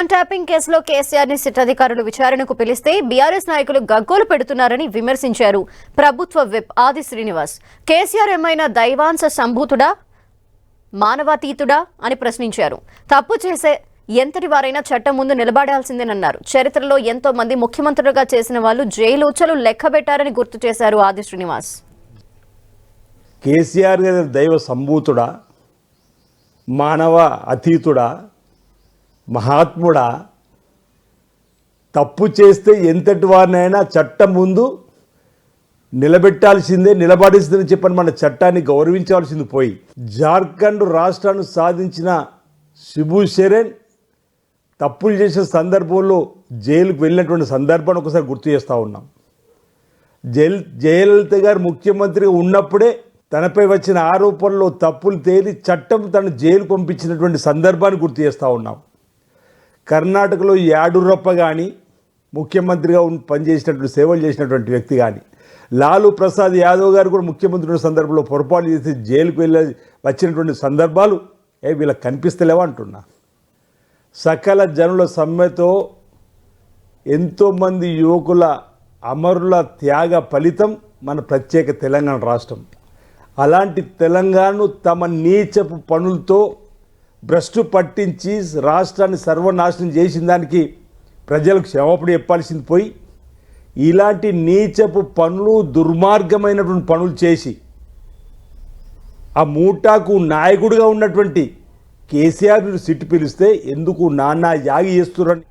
Phone tapping కేసులో కేసీఆర్ ని SIT అధికారులు విచారణకు పిలిస్తే బీఆర్ఎస్ నాయకులు గగ్గోలు పెడుతున్నారని విమర్శించారు ప్రభుత్వ విప్ ఆది శ్రీనివాస్. కేసీఆర్ ఏమైనా దైవాంశ సంభూతుడా, మానవాతీతుడా అని ప్రశ్నించారు. తప్పు చేసే ఎంతటి వారైనా చట్టం ముందు నిలబడాల్సిందేనన్నారు. చరిత్రలో ఎంతో మంది ముఖ్యమంత్రులుగా చేసిన వాళ్ళు జైలు ఉచ్చలు లెక్కబెట్టారని గుర్తు చేశారు ఆది శ్రీనివాస్. కేసీఆర్ గారి దైవ సంభూతుడా, మానవ అతీతుడా, మహాత్ముడా, తప్పు చేస్తే ఎంతటి వారినైనా చట్టం ముందు నిలబెట్టాల్సిందే, నిలబడిస్తుందని చెప్పని మన చట్టాన్ని గౌరవించాల్సింది పోయి జార్ఖండ్ రాష్ట్రాన్ని సాధించిన శిబు సోరెన్ తప్పులు చేసిన సందర్భంలో జైలుకు వెళ్ళినటువంటి సందర్భాన్ని ఒకసారి గుర్తు చేస్తూ ఉన్నాం. జయలలిత గారు ముఖ్యమంత్రిగా ఉన్నప్పుడే తనపై వచ్చిన ఆరోపణలో తప్పులు తేలి చట్టం తను జైలు పంపించినటువంటి సందర్భాన్ని గుర్తు చేస్తూ ఉన్నాం. కర్ణాటకలో యాడూరప్ప కానీ ముఖ్యమంత్రిగా పనిచేసినటువంటి సేవలు చేసినటువంటి వ్యక్తి కానీ, లాలూ ప్రసాద్ యాదవ్ గారు కూడా ముఖ్యమంత్రి ఉన్న సందర్భంలో పొరపాటు చేసి జైలుకు వెళ్ళి వచ్చినటువంటి సందర్భాలు వీళ్ళకి కనిపిస్తలేవా అంటున్నా. సకల జనుల సమ్మెతో ఎంతోమంది యువకుల అమరుల త్యాగ ఫలితం మన ప్రత్యేక తెలంగాణ రాష్ట్రం. అలాంటి తెలంగాణను తమ నీచపు పనులతో భ్రష్టు పట్టించి రాష్ట్రాన్ని సర్వనాశనం చేసిన దానికి ప్రజలకు క్షమాపణ చెప్పాల్సింది పోయి ఇలాంటి నీచపు పనులు, దుర్మార్గమైనటువంటి పనులు చేసి ఆ మూటాకు నాయకుడిగా ఉన్నటువంటి కేసీఆర్ సిట్టు పిలిస్తే ఎందుకు నాన్న యాగి చేస్తున్నారని